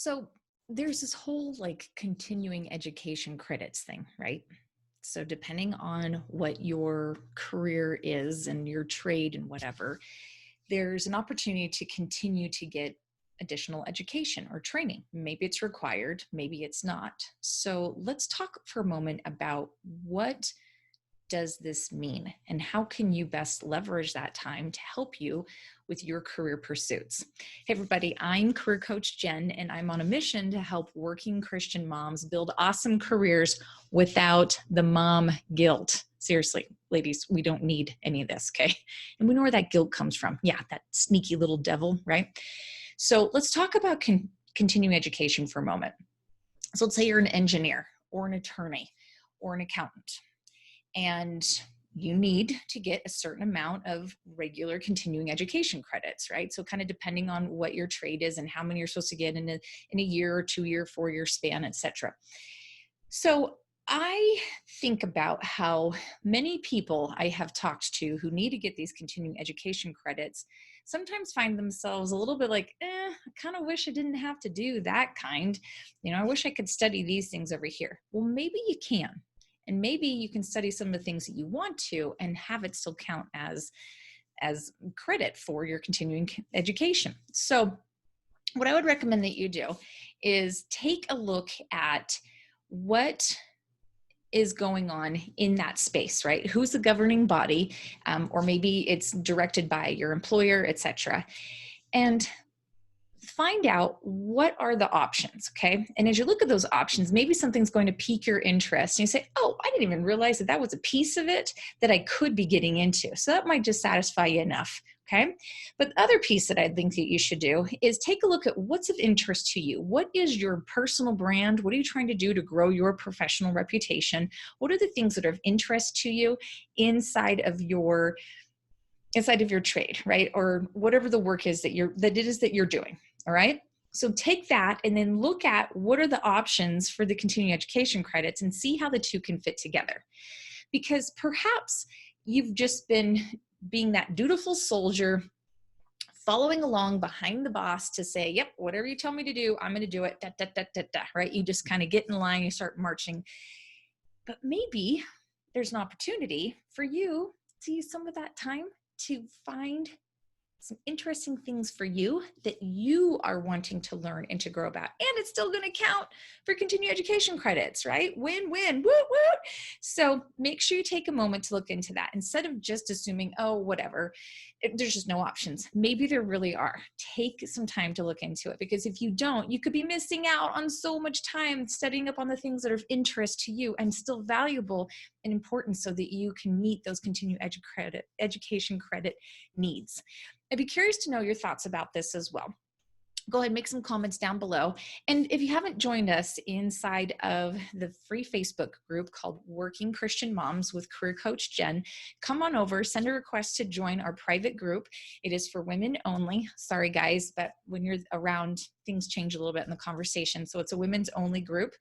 So there's this whole like continuing education credits thing, right? So depending on what your career is and your trade and whatever, there's an opportunity to continue to get additional education or training. Maybe it's required, maybe it's not. So let's talk for a moment about what does this mean and how can you best leverage that time to help you with your career pursuits. Hey everybody, I'm career coach Jen, and I'm on a mission to help working Christian moms build awesome careers without the mom guilt. Seriously, ladies, we don't need any of this, okay? And we know where that guilt comes from. Yeah, that sneaky little devil, right? So let's talk about continuing education for a moment. So let's say you're an engineer or an attorney or an accountant, and you need to get a certain amount of regular continuing education credits, right? So kind of depending on what your trade is and how many you're supposed to get in a year or 2 year, 4 year span, etc. So I think about how many people I have talked to who need to get these continuing education credits sometimes find themselves a little bit like, I kind of wish I didn't have to do that kind. I wish I could study these things over here. Well, maybe you can. And maybe you can study some of the things that you want to and have it still count as credit for your continuing education. So what I would recommend that you do is take a look at what is going on in that space, right? Who's the governing body? Or maybe it's directed by your employer, etc. And find out what are the options, okay? And as you look at those options, maybe something's going to pique your interest and you say, oh, I didn't even realize that was a piece of it that I could be getting into. So that might just satisfy you enough, okay? But the other piece that I think that you should do is take a look at what's of interest to you. What is your personal brand? What are you trying to do to grow your professional reputation? What are the things that are of interest to you inside of your trade, right? Or whatever the work is that you're doing. All right. So take that and then look at what are the options for the continuing education credits and see how the two can fit together. Because perhaps you've just been being that dutiful soldier, following along behind the boss to say, yep, whatever you tell me to do, I'm going to do it, right? You just kind of get in line, you start marching. But maybe there's an opportunity for you to use some of that time to find some interesting things for you that you are wanting to learn and to grow about. And it's still going to count for continuing education credits, right? Win-win, woot. So make sure you take a moment to look into that instead of just assuming, oh, whatever, there's just no options. Maybe there really are. Take some time to look into it, because if you don't, you could be missing out on so much time studying up on the things that are of interest to you and still valuable and important so that you can meet those continuing education credit needs. I'd be curious to know your thoughts about this as well. Go ahead and make some comments down below. And if you haven't joined us inside of the free Facebook group called Working Christian Moms with Career Coach Jen, come on over, send a request to join our private group. It is for women only. Sorry, guys, but when you're around, things change a little bit in the conversation. So it's a women's only group.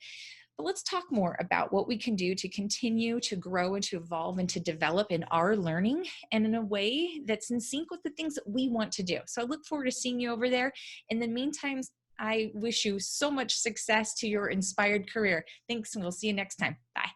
But let's talk more about what we can do to continue to grow and to evolve and to develop in our learning and in a way that's in sync with the things that we want to do. So I look forward to seeing you over there. In the meantime, I wish you so much success to your inspired career. Thanks, and we'll see you next time. Bye.